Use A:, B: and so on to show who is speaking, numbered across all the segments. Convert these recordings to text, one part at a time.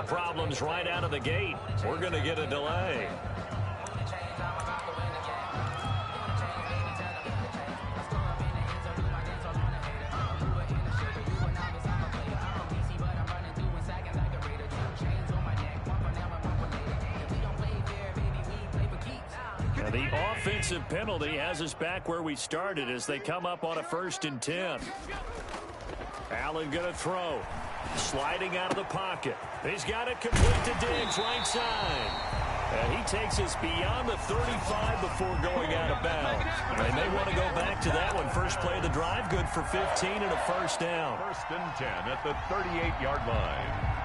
A: problems right out of the gate. We're going to get a delay. The offensive penalty has us back where we started as they come up on a 1st and 10. Allen going to throw. Sliding out of the pocket. He's got it complete to Diggs, right side. And he takes us beyond the 35 before going out of bounds. They may want to go back to that one. First play of the drive, good for 15 and a 1st down.
B: 1st and 10 at the 38-yard line.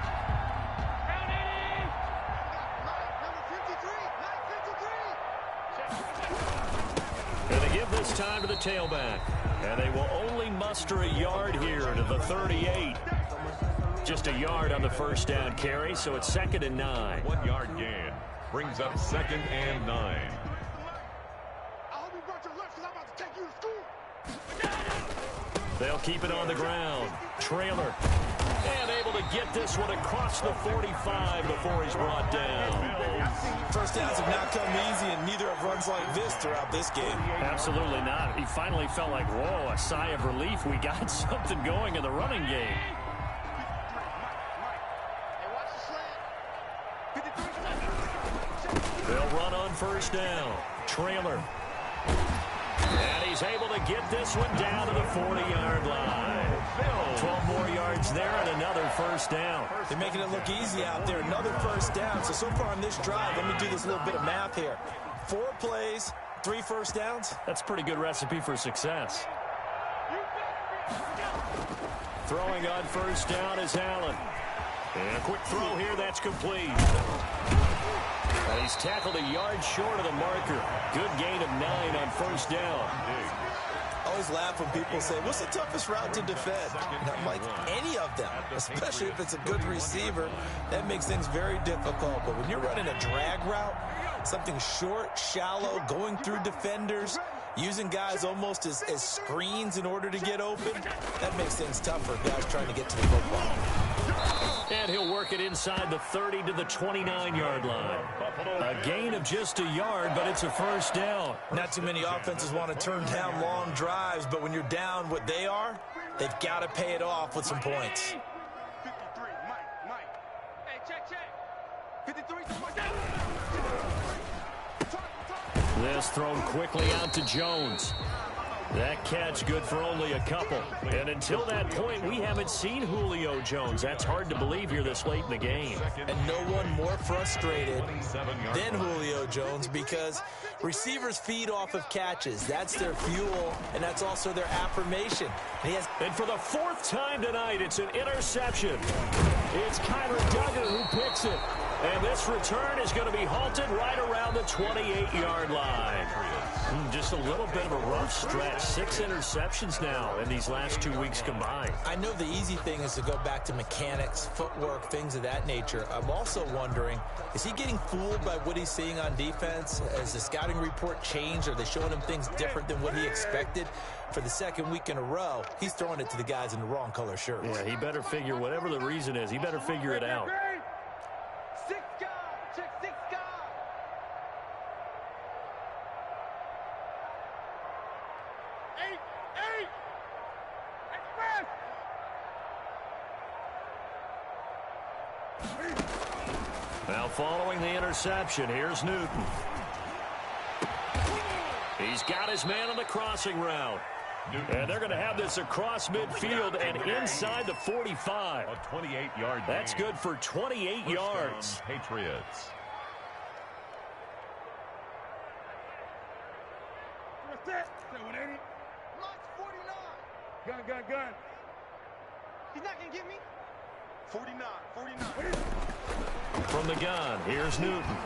A: This time to the tailback, and they will only muster a yard here to the 38. Just a yard on the 1st down carry, so it's 2nd and 9.
B: 1 yard gain brings up 2nd and 9.
A: They'll keep it on the ground. Trailer, and able to get this one across the 45 before he's brought down.
C: 1st downs have not come easy, and neither have runs like this throughout this game.
A: Absolutely not. He finally felt like, whoa, a sigh of relief. We got something going in the running game. They'll run on 1st down. Trailer. And he's able to get this one down to the 40-yard line. 12 more yards there and another 1st down.
C: They're making it look easy out there. Another 1st down. So far on this drive, let me do this little bit of math here. 4 plays, 3 1st downs.
A: That's a pretty good recipe for success. Throwing on 1st down is Allen. And a quick throw here, that's complete. And he's tackled a yard short of the marker. Good gain of 9 on 1st down.
C: I always laugh when people say, what's the toughest route to defend? And I'm like, any of them, especially if it's a good receiver. That makes things very difficult. But when you're running a drag route, something short, shallow, going through defenders, using guys almost as screens in order to get open, that makes things tough for guys trying to get to the football.
A: And he'll work it inside the 30 to the 29-yard line. A gain of just a yard, but it's a 1st down.
C: Not too many offenses want to turn down long drives, but when you're down what they are, they've got to pay it off with some points.
D: 53, Mike. Hey, check. 53.
A: This thrown quickly out to Jones. That catch good for only a couple. And until that point, we haven't seen Julio Jones. That's hard to believe here this late in the game.
C: And no one more frustrated than Julio Jones because receivers feed off of catches. That's their fuel, and that's also their affirmation.
A: And for the 4th time tonight, it's an interception. It's Kyler Duggar who picks it. And this return is going to be halted right around the 28-yard line. Just a little bit of a rough stretch. 6 interceptions now in these last 2 weeks combined.
C: I know the easy thing is to go back to mechanics, footwork, things of that nature. I'm also wondering, is he getting fooled by what he's seeing on defense? Has the scouting report changed? Are they showing him things different than what he expected? For the 2nd week in a row, he's throwing it to the guys in the wrong color shirts.
A: Yeah, he better figure, whatever the reason is, he better figure it out.
D: 6 guard. Check 6 guard. 8. Express.
A: Now following the interception, here's Newton. He's got his man on the crossing route. And they're going to have this across midfield and inside the 45.
B: A 28-yard.
A: That's good for 28 yards.
B: Patriots.
D: What's that? 180. Lock 49. Gun. He's not going to get me. 49.
A: From the gun, here's Newton.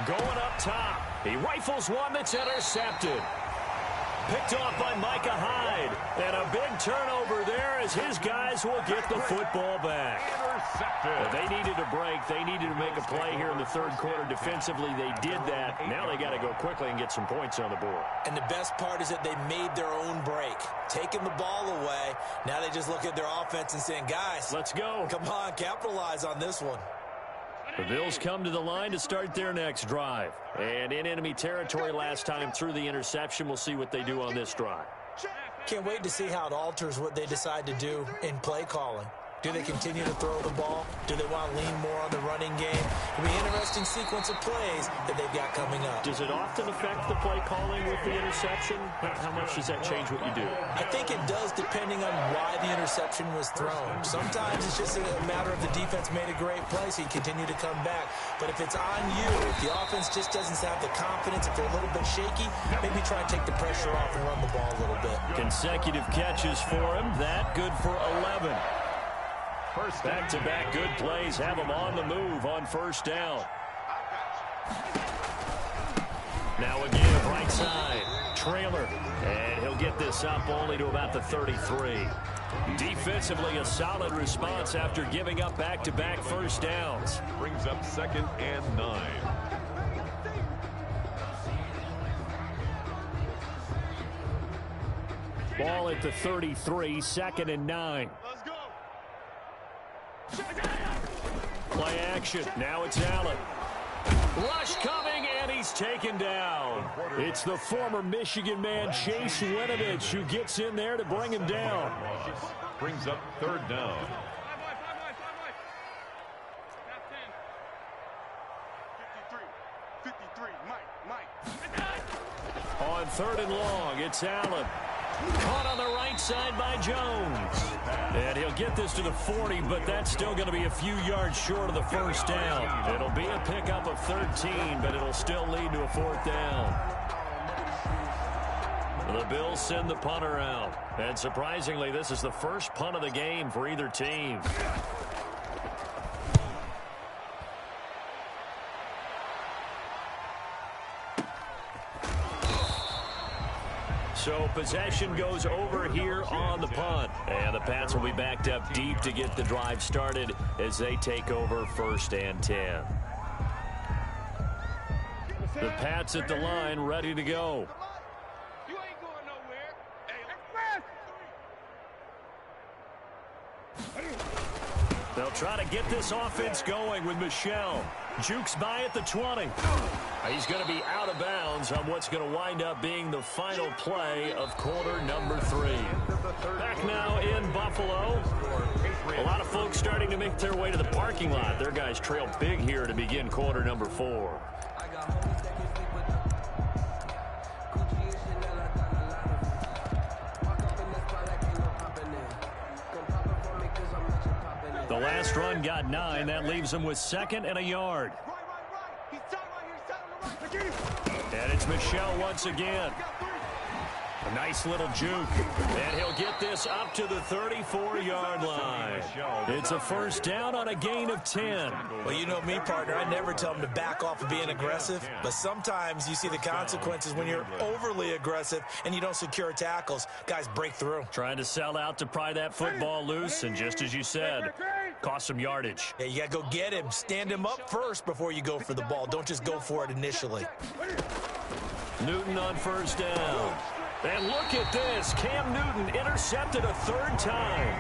A: Going up top. He rifles one that's intercepted. Picked off by Micah Hyde. And a big turnover there as his guys will get the football back. Well, they needed a break. They needed to make a play here in the 3rd quarter. Defensively, they did that. Now they got to go quickly and get some points on the board.
C: And the best part is that they made their own break. Taking the ball away. Now they just look at their offense and saying, guys,
A: let's go.
C: Come on, capitalize on this one.
A: The Bills come to the line to start their next drive. And in enemy territory last time through the interception. We'll see what they do on this drive.
C: Can't wait to see how it alters what they decide to do in play calling. Do they continue to throw the ball? Do they want to lean more on the running game? It'll be an interesting sequence of plays that they've got coming up.
A: Does it often affect the play calling with the interception? How much does that change what you do?
C: I think it does, depending on why the interception was thrown. Sometimes it's just a matter of the defense made a great play, so you continue to come back. But if it's on you, if the offense just doesn't have the confidence, if they're a little bit shaky, maybe try and take the pressure off and run the ball a little bit.
A: Consecutive catches for him. That good for 11. Back-to-back good plays have him on the move on first down. Now again, right side. Trailer. And he'll get this up only to about the 33. Defensively, a solid response after giving up back-to-back first downs.
B: Brings up 2nd and 9.
A: Ball at the 33, 2nd and 9.
D: Let's go.
A: Play action. Now it's Allen. Rush coming, and he's taken down. It's the former Michigan man, Chase Winovich, who gets in there to bring him down.
B: Brings up 3rd down.
D: 53, Mike.
A: On 3rd and long, it's Allen. Caught on the right side by Jones. And he'll get this to the 40, but that's still going to be a few yards short of the first down. It'll be a pickup of 13, but it'll still lead to a 4th down. The Bills send the punter out. And surprisingly, this is the first punt of the game for either team. So possession goes over here on the punt. And the Pats will be backed up deep to get the drive started as they take over 1st and 10. The Pats at the line ready to go.
D: You ain't going nowhere.
A: They'll try to get this offense going with Michel. Jukes by at the 20. He's going to be out of bounds on what's going to wind up being the final play of quarter number 3. Back now in Buffalo. A lot of folks starting to make their way to the parking lot. Their guys trail big here to begin quarter number 4. The last run got 9. That leaves him with 2nd and a yard. And it's Michel once again. A nice little juke. And he'll get this up to the 34-yard line. It's a 1st down on a gain of 10.
C: Well, you know me, partner. I never tell them to back off of being aggressive. But sometimes you see the consequences when you're overly aggressive and you don't secure tackles. Guys break through.
A: Trying to sell out to pry that football loose. And just as you said, cost some yardage.
C: Yeah, you got to go get him. Stand him up first before you go for the ball. Don't just go for it initially.
A: Newton on 1st down. And look at this. Cam Newton intercepted a 3rd time.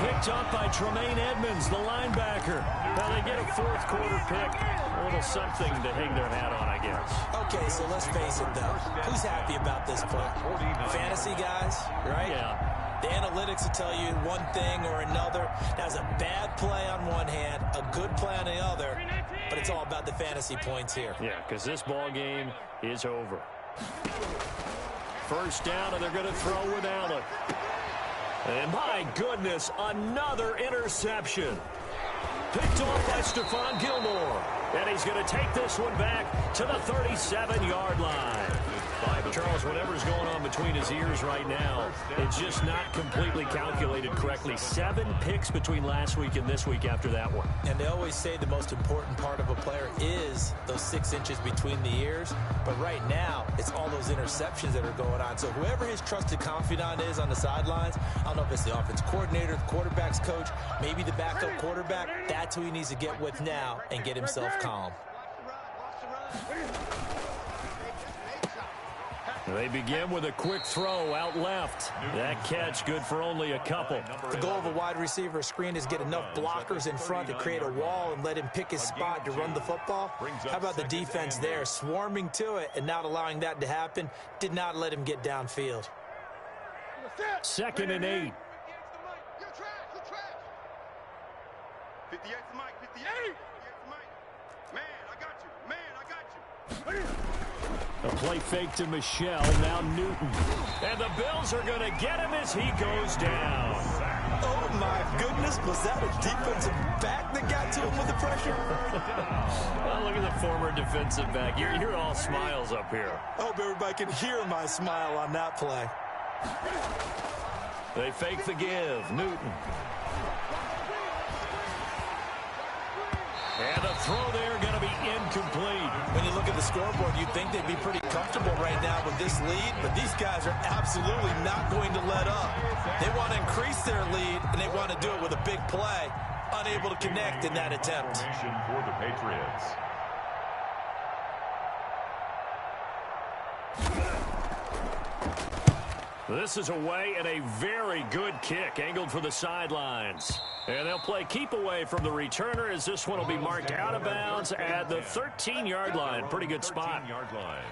A: Picked up by Tremaine Edmonds, the linebacker. Now they get a 4th quarter pick. A little something to hang their hat on, I guess.
C: Okay, so let's face it, though. Who's happy about this play? Fantasy guys, right?
A: Yeah.
C: The analytics will tell you one thing or another. That's a bad play on one hand, a good play on the other, but it's all about the fantasy points here.
A: Yeah, because this ball game is over. 1st down, and they're going to throw with Allen. And my goodness, another interception. Picked off by Stephon Gilmore. And he's going to take this one back to the 37-yard line. Charles, whatever's going on between his ears right now, it's just not completely calculated correctly. 7 picks between last week and this week after that one.
C: And they always say the most important part of a player is those 6 inches between the ears. But right now, it's all those interceptions that are going on. So whoever his trusted confidant is on the sidelines, I don't know if it's the offense coordinator, the quarterback's coach, maybe the backup quarterback, that's who he needs to get with now and get himself calm.
A: They begin with a quick throw out left. That catch good for only a couple.
C: The goal of a wide receiver screen is get enough blockers in front to create a wall and let him pick his spot to run the football. How about the defense there, swarming to it and not allowing that to happen? Did not let him get downfield.
A: 2nd and 8.
D: 58 to Mike, 58. Man, I got you. Man, I got you.
A: A play fake to Michelle, now Newton. And the Bills are going to get him as he goes down.
C: Oh, my goodness. Was that a defensive back that got to him with the pressure?
A: Well, look at the former defensive back. You're all smiles up here.
C: I hope everybody can hear my smile on that play.
A: They fake the give. Newton. And the throw there going to be incomplete.
C: When you look at the scoreboard, you'd think they'd be pretty comfortable right now with this lead, but these guys are absolutely not going to let up. They want to increase their lead, and they want to do it with a big play. Unable to connect in that attempt.
B: For the Patriots.
A: This is away and a very good kick angled for the sidelines. And they'll play keep away from the returner as this one will be marked out of bounds at the 13-yard line. Pretty good spot.
B: 13-yard line.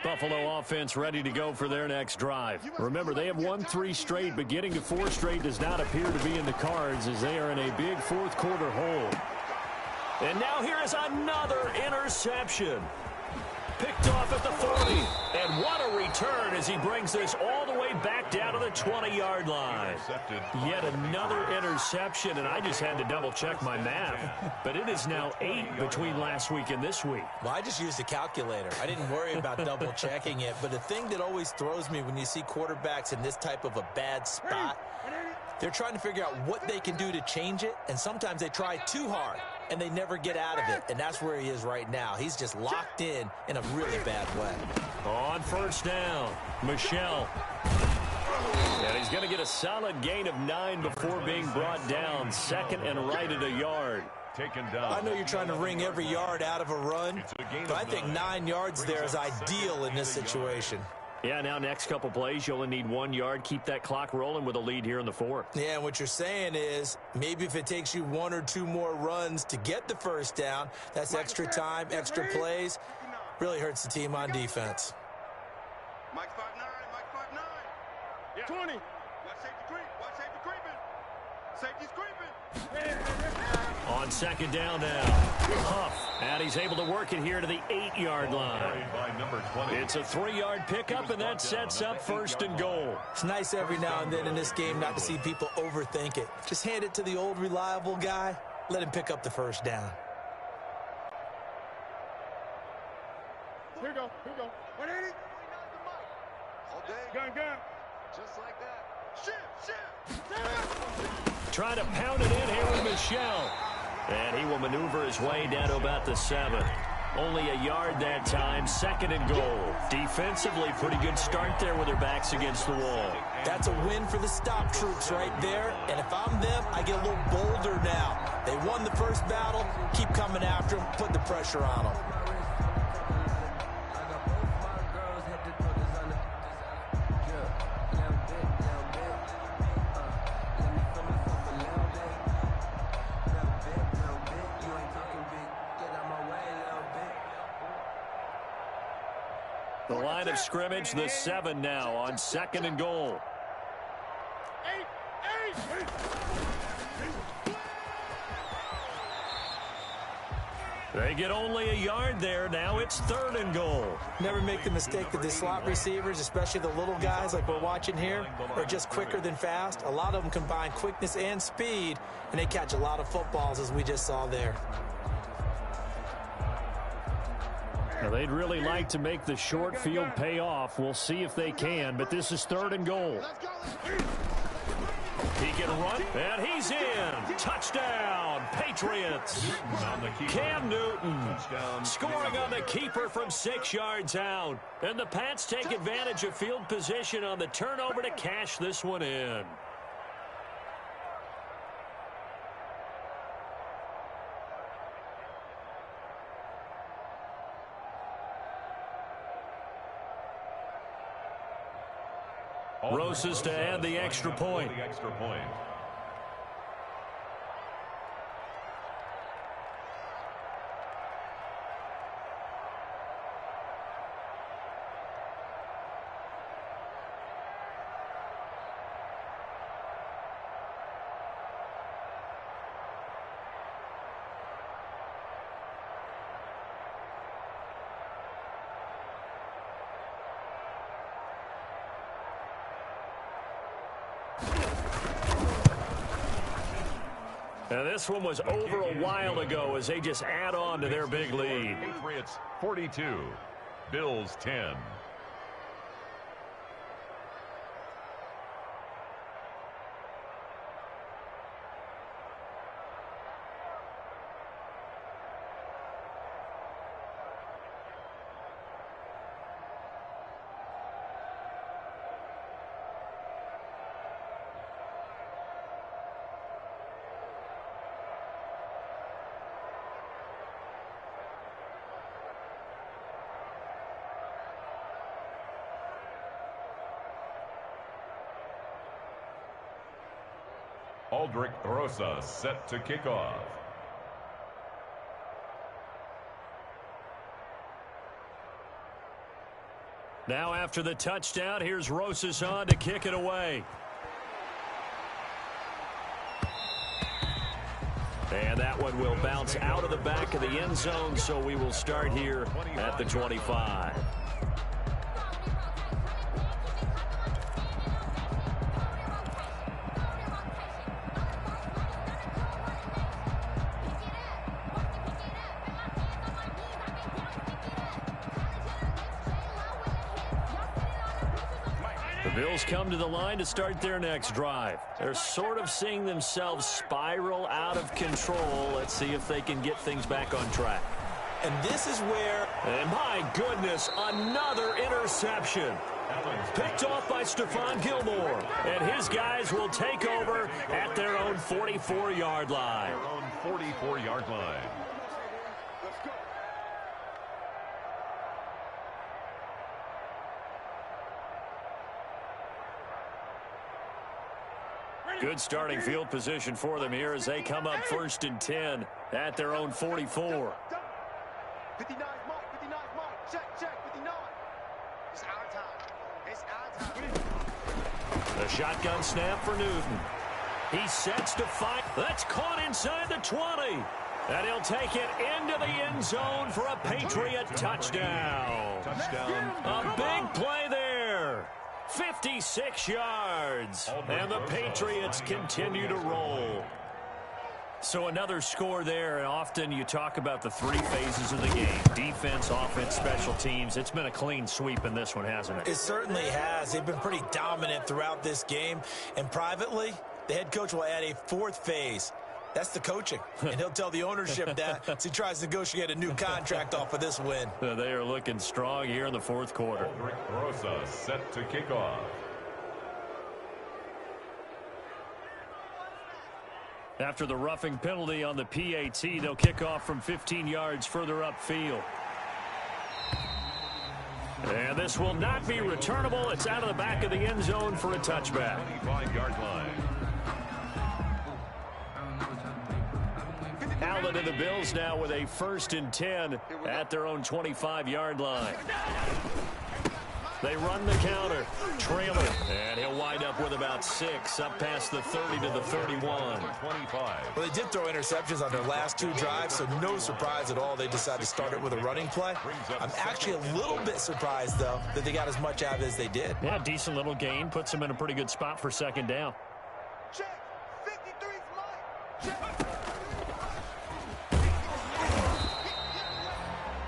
A: Buffalo offense ready to go for their next drive. Remember, they have won 3 straight, but getting to 4 straight does not appear to be in the cards as they are in a big fourth-quarter hole. And now here is another interception. Picked off at the 40. And what a return as he brings this all the way back down to the 20-yard line. Yet another interception, and I just had to double-check my math. But it is now 8 between last week and this week.
C: Well, I just used a calculator. I didn't worry about double-checking it. But the thing that always throws me when you see quarterbacks in this type of a bad spot, they're trying to figure out what they can do to change it, and sometimes they try too hard, and they never get out of it, and that's where he is right now. He's just locked in a really bad way.
A: On first down, Michelle. And he's going to get a solid gain of 9 before being brought down. 2nd and right at a yard.
B: Taken down.
C: I know you're trying to wring every yard out of a run, but I think 9 yards there is ideal in this situation.
A: Yeah, now next couple plays, you only need 1 yard. Keep that clock rolling with a lead here in the 4th.
C: Yeah, and what you're saying is maybe if it takes you 1 or 2 more runs to get the first down, that's extra time, extra plays, really hurts the team on defense.
D: Mike 5'9", Mike 5'9". Yeah. 20. Watch safety creep. Watch safety creeping. Safety's creeping.
A: On 2nd down now, Huff, and he's able to work it here to the 8-yard line. It's a 3-yard pickup, and that sets up 1st and goal.
C: It's nice every now and then in this game not to see people overthink it. Just hand it to the old reliable guy, let him pick up the first down.
D: Here we go. 180. All day. Gun. Just like that. Shift.
A: Trying to pound it in here with Michelle. And he will maneuver his way down to about the 7. Only a yard that time, 2nd and goal. Defensively, pretty good start there with their backs against the wall.
C: That's a win for the stop troops right there. And if I'm them, I get a little bolder now. They won the first battle. Keep coming after them. Put the pressure on them.
A: The line of scrimmage, the 7 now on 2nd and goal. They get only a yard there. Now it's 3rd and goal.
C: Never make the mistake that the slot receivers, especially the little guys like we're watching here, are just quicker than fast. A lot of them combine quickness and speed, and they catch a lot of footballs, as we just saw there.
A: Now, they'd really like to make the short field pay off. We'll see if they can, but this is 3rd and goal. He can run, and he's in. Touchdown, Patriots. Cam Newton scoring on the keeper from 6 yards out. And the Pats take advantage of field position on the turnover to cash this one in. Rosas to add the extra point. And this one was over a while ago as they just add on to their big lead.
B: Patriots 42, Bills 10. Aldrich Rosas set to kick off.
A: Now after the touchdown, here's Rosas on to kick it away. And that one will bounce out of the back of the end zone, so we will start here at the 25. The Bills come to the line to start their next drive. They're sort of seeing themselves spiral out of control. Let's see if they can get things back on track.
C: And this is where...
A: And my goodness, another interception. Picked off by Stephon Gilmore. And his guys will take over at their own 44-yard line.
B: Their own 44-yard line.
A: Good starting field position for them here as they come up 1st and 10 at their own 44.
D: 59 mark, 59 mark, check, 59. It's our time. It's our time.
A: The shotgun snap for Newton. He sets to fight. That's caught inside the 20. And he'll take it into the end zone for a Patriot touchdown. A big play there. 56 yards. And the Patriots continue to roll. So another score there, and often you talk about the three phases of the game. Defense, offense, special teams. It's been a clean sweep in this one, hasn't it?
C: It certainly has. They've been pretty dominant throughout this game. And privately, the head coach will add a 4th phase. That's the coaching. And he'll tell the ownership that as he tries to negotiate a new contract off of this win.
A: They are looking strong here in the 4th quarter.
B: Aldrich Rosas set to kick off.
A: After the roughing penalty on the PAT, they'll kick off from 15 yards further upfield. And this will not be returnable. It's out of the back of the end zone for a touchback.
B: 25-yard line.
A: Allen and the Bills now with a 1st and 10 at their own 25-yard line. They run the counter, trailer, and he'll wind up with about 6 up past the 30 to the 31.
B: 25.
C: Well, they did throw interceptions on their last 2 drives, so no surprise at all they decided to start it with a running play. I'm actually a little bit surprised, though, that they got as much out of it as they did.
A: Yeah, decent little gain. Puts them in a pretty good spot for 2nd down.
D: Check, 53's mine. Check.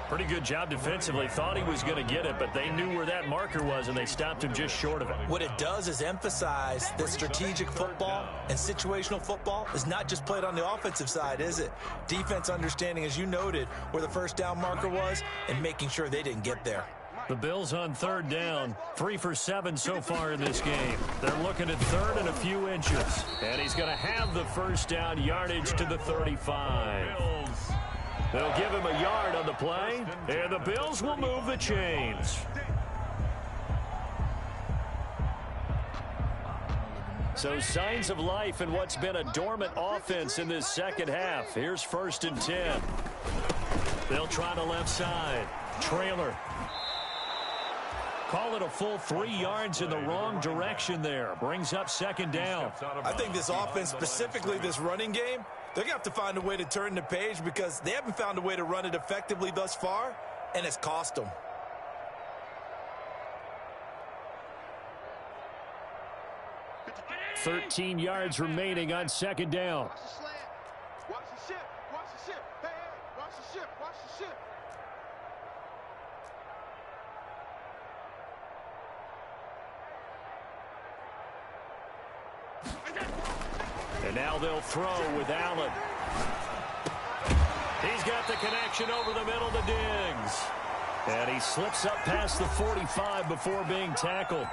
A: Pretty good job defensively. Thought he was going to get it, but they knew where that marker was, and they stopped him just short of it.
C: What it does is emphasize that strategic football and situational football is not just played on the offensive side, is it? Defense understanding, as you noted, where the 1st down marker was and making sure they didn't get there.
A: The Bills on 3rd down, 3 for 7 so far in this game. They're looking at 3rd and a few inches, and he's going to have the 1st down yardage to the 35. They'll give him a yard on the play, and the Bills will move the chains. So signs of life in what's been a dormant offense in this second half. Here's 1st and 10. They'll try the left side. Trailer. Call it a full 3 yards in the wrong direction there. Brings up 2nd down.
C: I think this offense, specifically this running game, they're going to have to find a way to turn the page because they haven't found a way to run it effectively thus far, and it's cost them.
A: $13 yards remaining on 2nd down.
D: Watch the slant. Watch the ship. Watch the ship. Hey, hey, watch the ship. Watch the ship.
A: And now they'll throw with Allen. He's got the connection over the middle to Diggs. And he slips up past the 45 before being tackled.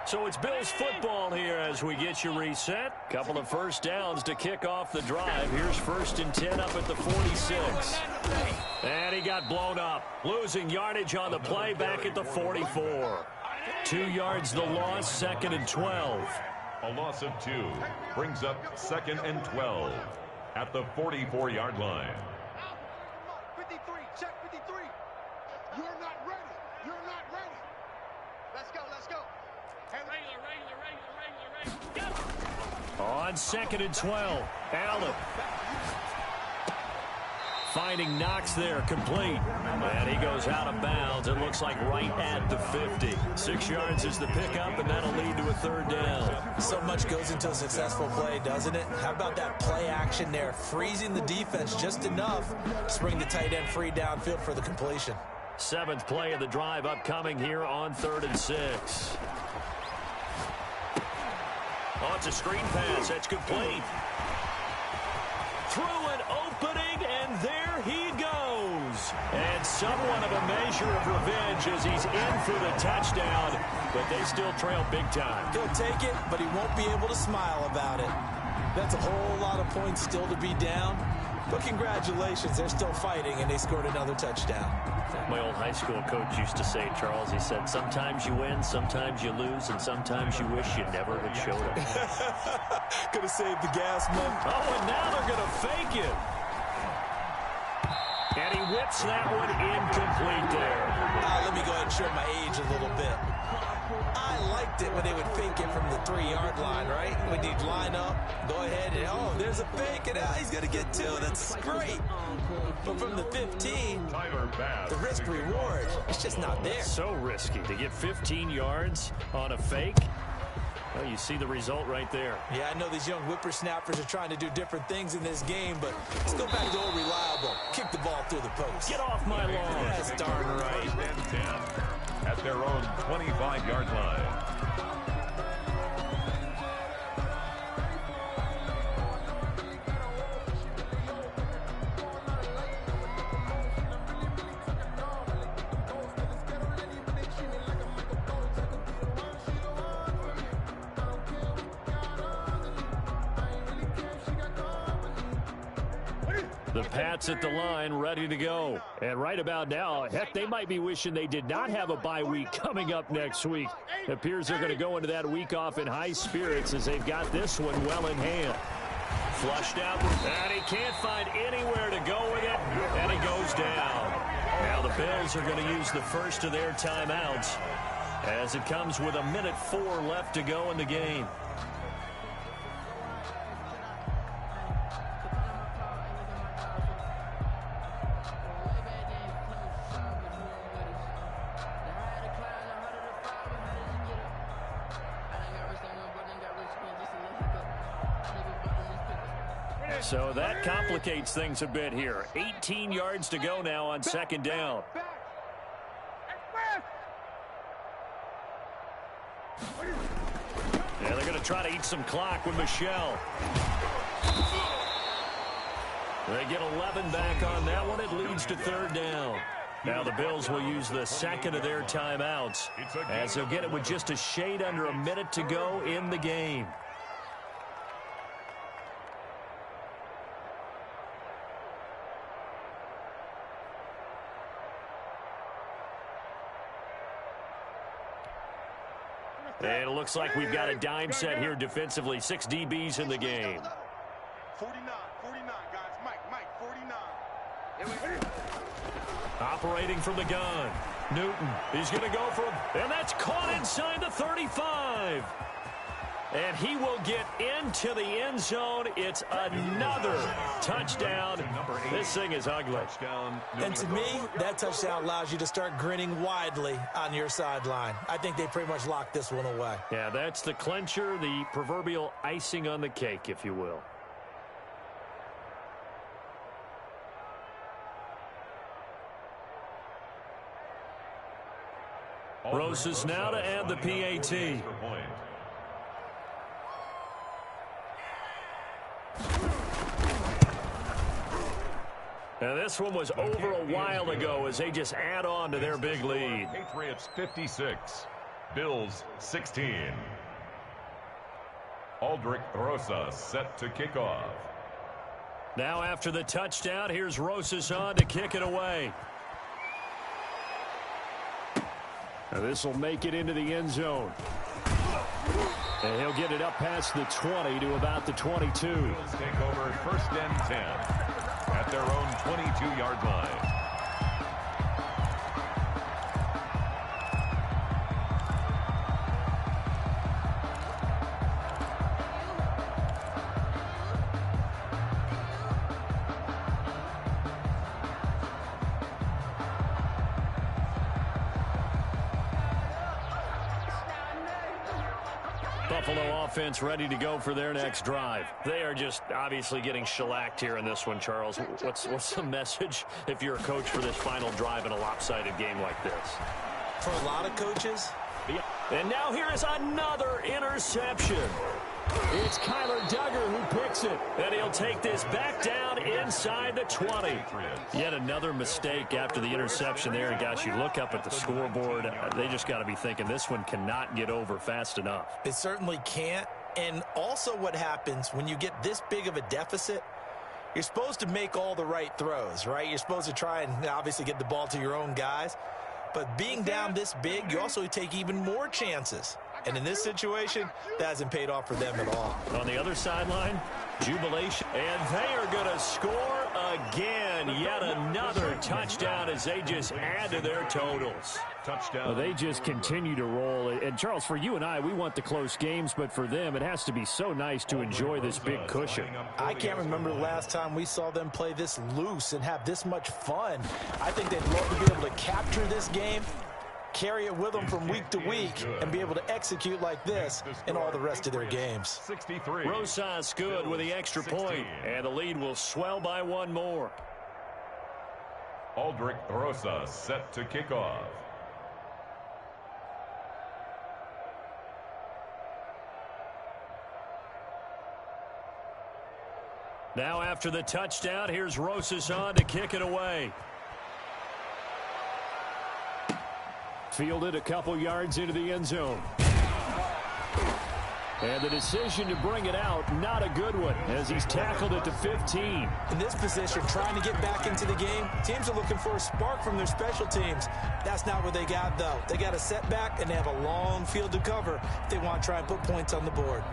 A: So it's Bills football here as we get you reset. Couple of first downs to kick off the drive. Here's 1st and 10 up at the 46. And he got blown up. Losing yardage on the play back at the 44. 2 yards the loss, 2nd and 12.
B: A loss of 2 brings up 2nd and 12 at the 44-yard line.
D: 53. Check 53. You're not ready. You're not ready. Let's go. Let's go.
A: On 2nd and 12, Allen. Finding Knox there, complete. And he goes out of bounds. It looks like right at the 50. 6 yards is the pickup, and that'll lead to a 3rd down.
C: So much goes into a successful play, doesn't it? How about that play action there? Freezing the defense just enough to bring the tight end free downfield for the completion.
A: 7th play of the drive upcoming here on 3rd and 6. Oh, it's a screen pass. That's complete. Through an opening, and there he goes. And somewhat of a measure of revenge as he's in for the touchdown, but they still trail big time.
C: He'll take it, but he won't be able to smile about it. That's a whole lot of points still to be down. But congratulations, they're still fighting, and they scored another touchdown.
A: My old high school coach used to say, Charles, he said, sometimes you win, sometimes you lose, and sometimes you wish you never had showed up.
C: Could have saved the gas money.
A: Oh, and now they're going to fake it. And he whips that one incomplete there.
C: Let me go ahead and show my age a little bit. I liked it when they would fake it from the 3-yard line, right? When they'd line up, go ahead, and oh, there's a fake, and he's going to get 2. That's great. But from the 15, the risk-reward, it's just not there.
A: So risky to get 15 yards on a fake. Well, you see the result right there.
C: Yeah, I know these young whippersnappers are trying to do different things in this game, but let's go back to old reliable. Kick the ball through the post.
A: Get off my lawn.
C: That's darn right.
B: 10 at their own 25-yard line.
A: The Pats at the line, ready to go. And right about now, heck, they might be wishing they did not have a bye week coming up next week. It appears they're going to go into that week off in high spirits as they've got this one well in hand. Flushed out, and he can't find anywhere to go with it, and he goes down. Now the Bills are going to use the first of their timeouts as it comes with 1:04 left to go in the game. So that complicates things a bit here. 18 yards to go now on 2nd down. Yeah, they're going to try to eat some clock with Michelle. They get 11 back on that one. It leads to 3rd down. Now the Bills will use the second of their timeouts as they'll get it with just a shade under a minute to go in the game. And it looks like we've got a dime set here defensively. 6 DBs in the game.
D: 49, guys. Mike, 49.
A: Operating from the gun. Newton, he's going to go for him. And that's caught inside the 35. And he will get into the end zone. It's another touchdown. This thing is ugly.
C: And to me, that touchdown allows you to start grinning widely on your sideline. I think they pretty much locked this one away.
A: Yeah, that's the clincher, the proverbial icing on the cake, if you will. Rosas now to add the PAT. And this one was over a while ago as they just add on to their big lead.
B: Patriots 56, Bills 16. Aldrich Rosas set to kick off.
A: Now after the touchdown, here's Rosas on to kick it away. Now this will make it into the end zone. And he'll get it up past the 20 to about the 22.
B: Bills take over 1st and 10 at their own 22-yard line.
A: Buffalo offense ready to go for their next drive. They are just obviously getting shellacked here in this one, Charles. What's the message if you're a coach for this final drive in a lopsided game like this?
C: For a lot of coaches.
A: And now here is another interception. It's Kyler Duggar who picks it. And he'll take this back down inside the 20. Yet another mistake after the interception there. And guys, you look up at the scoreboard, they just got to be thinking this one cannot get over fast enough.
C: It certainly can't. And also what happens when you get this big of a deficit, you're supposed to make all the right throws, right? You're supposed to try and obviously get the ball to your own guys. But being down this big, you also take even more chances. And in this situation, that hasn't paid off for them at all.
A: On the other sideline, jubilation. And they are going to score again. Yet another touchdown as they just add to their totals.
B: Touchdown.
A: Well, they just continue to roll. And, Charles, for you and I, we want the close games. But for them, it has to be so nice to enjoy this big cushion.
C: I can't remember the last time we saw them play this loose and have this much fun. I think they'd love to be able to capture this game, carry it with them from week to week, and be able to execute like this in all the rest of their games.
B: 63.
A: Rosas good with the extra point, and the lead will swell by one more.
B: Aldrich Rosas set to kick off.
A: Now after the touchdown, here's Rosas on to kick it away. Fielded a couple yards into the end zone. And the decision to bring it out, not a good one, as he's tackled it to 15.
C: In this position, trying to get back into the game, teams are looking for a spark from their special teams. That's not what they got, though. They got a setback, and they have a long field to cover if they want to try and put points on the board.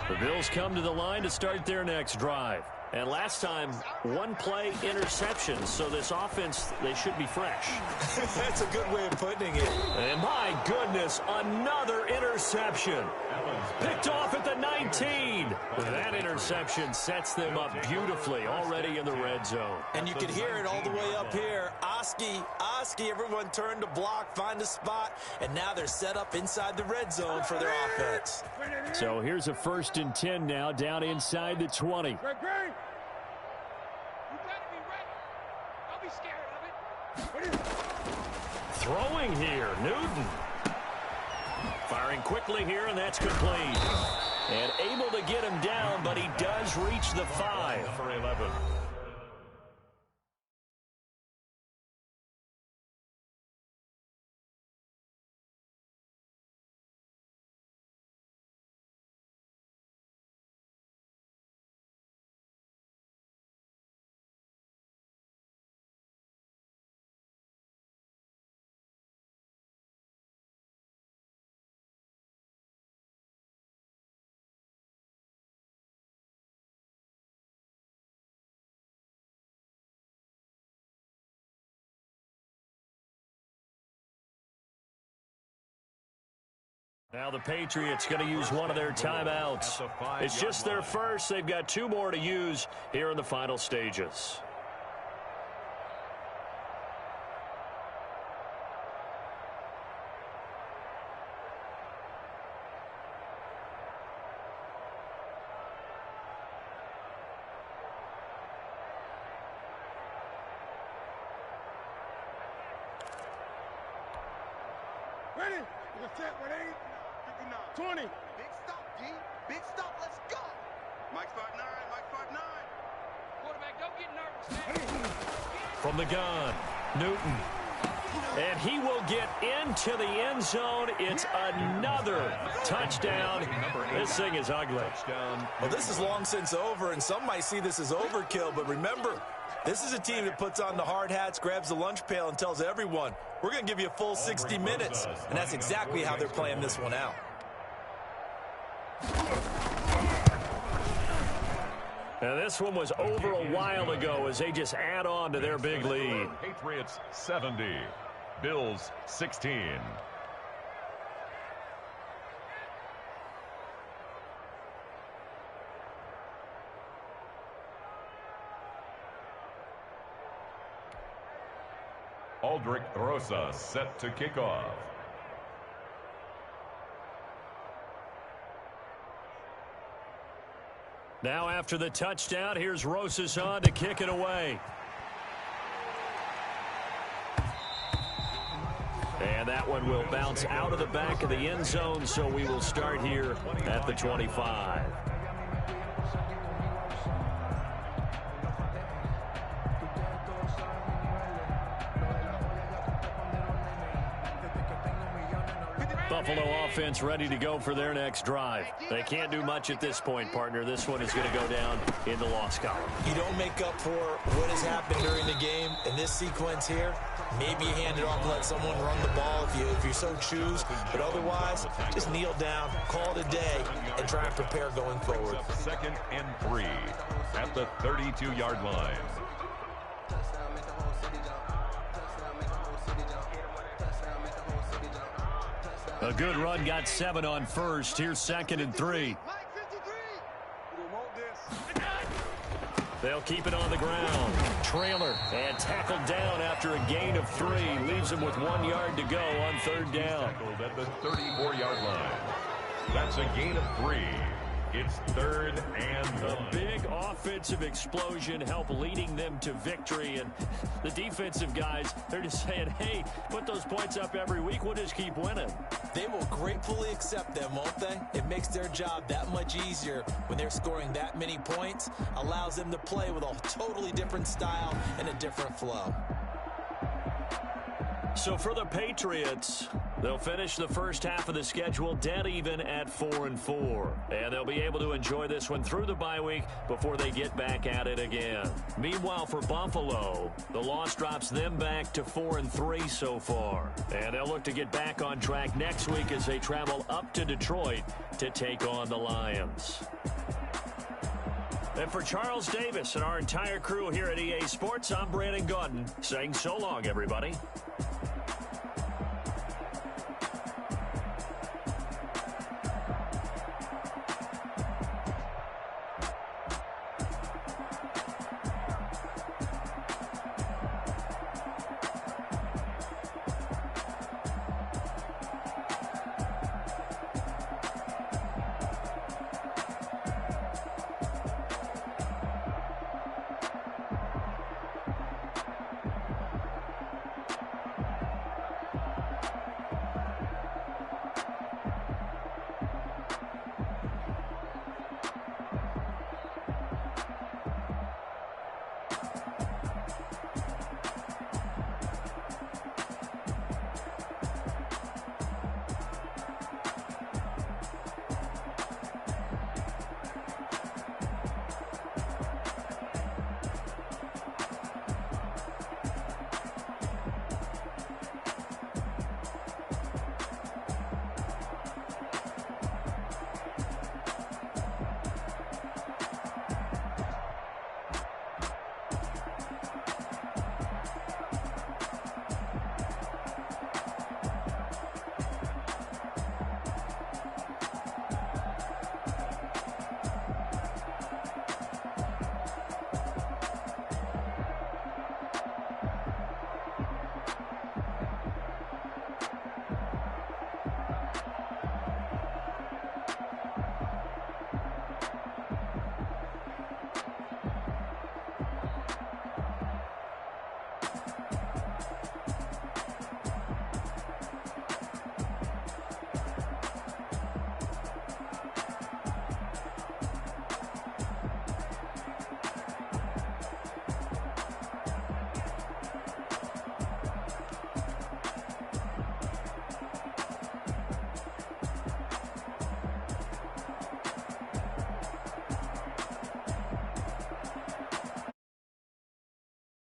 A: The Bills come to the line to start their next drive. And last time, one play interception. So this offense, they should be fresh.
C: That's a good way of putting it.
A: And my goodness, another interception. Picked off at the 19. That interception sets them up beautifully already in the red zone.
C: And you can hear it all the way up here. Oski, everyone turned to block, find a spot, and now they're set up inside the red zone for their offense.
A: So here's a 1st and 10 now, down inside the 20.
E: You better be ready. Don't be scared of it.
A: Throwing here, Newton. Firing quickly here, and that's complete. And able to get him down, but he does reach the 5.
B: For 11.
A: Now the Patriots going to use one of their timeouts. It's just their first. They've got 2 more to use here in the final stages.
D: Ready? We're set with 8, 59, 20. Big stop, G. Big stop. Let's go. Mike's 5'9", Mike's 5'9".
E: Quarterback, don't get nervous, man.
A: From the gun, Newton. And he will get into the end zone. It's another touchdown. This thing is ugly.
C: Well, this is long since over, and some might see this as overkill. But remember, this is a team that puts on the hard hats, grabs the lunch pail, and tells everyone, we're going to give you a full 60 minutes. And that's exactly how they're playing this one out.
A: Now, this one was over a while ago as they just add on to their big lead.
B: Patriots 70, Bills 16. Aldrich Rosa set to kick off.
A: Now after the touchdown, here's Rosas on to kick it away. And that one will bounce out of the back of the end zone, so we will start here at the 25. Buffalo offense ready to go for their next drive. They can't do much at this point, partner. This one is going to go down in the loss column.
C: You don't make up for what has happened during the game in this sequence here. Maybe you hand it off and let someone run the ball if you so choose. But otherwise, just kneel down, call it a day, and try and prepare going forward.
B: 2nd and 3 at the 32-yard line.
A: A good run, got 7 on first. Here's 2nd and 3. They'll keep it on the ground. Trailer and tackled down after a gain of 3. Leaves them with 1 yard to go on 3rd down.
B: Tackled at the 34-yard line. That's a gain of 3. It's 3rd and 1.
A: A big offensive explosion helped leading them to victory. And the defensive guys, they're just saying, hey, put those points up every week. We'll just keep winning.
C: They will gratefully accept them, won't they? It makes their job that much easier when they're scoring that many points. Allows them to play with a totally different style and a different flow.
A: So for the Patriots, they'll finish the first half of the schedule dead even at 4-4. And they'll be able to enjoy this one through the bye week before they get back at it again. Meanwhile, for Buffalo, the loss drops them back to 4-3 so far. And they'll look to get back on track next week as they travel up to Detroit to take on the Lions. And for Charles Davis and our entire crew here at EA Sports, I'm Brandon Gaudin saying so long, everybody.